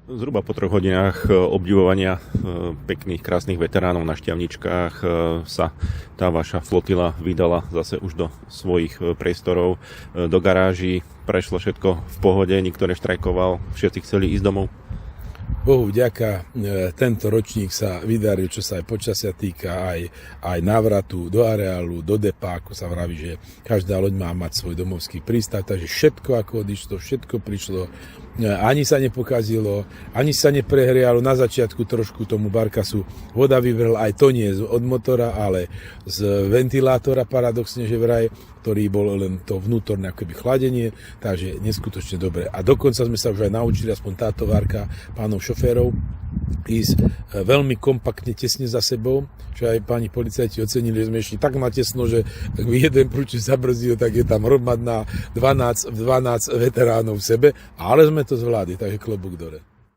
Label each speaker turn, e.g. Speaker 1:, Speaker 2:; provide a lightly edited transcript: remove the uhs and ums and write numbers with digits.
Speaker 1: Zhruba po 3 hodinách obdivovania pekných, krásnych veteránov na šťavničkách sa tá vaša flotila vydala zase už do svojich priestorov, do garáží. Prešlo všetko v pohode, nikto neštrajkoval, všetci chceli ísť domov.
Speaker 2: Bohu vďaka, tento ročník sa vydaril, čo sa aj počasia týka, aj návratu do areálu, do depa, ako sa vraví, že každá loď má mať svoj domovský prístav, takže všetko ako odišlo, všetko prišlo, ani sa nepokazilo, ani sa neprehrialo. Na začiatku trošku tomu barkasu voda vyvrhla, aj to nie od motora, ale z ventilátora paradoxne, že vraj, ktorý bol len to vnútorné akoby chladenie, takže neskutočne dobre. A dokonca sme sa už aj naučili, aspoň táto várka pánov šoférov, ísť veľmi kompaktne, tesne za sebou, čo aj páni policajti ocenili, že sme išli tak natesno, že ak by jeden prúčik zabrzdil, tak je tam hromadná 12 veteránov v sebe, ale sme to zvládli, takže klobúk dole.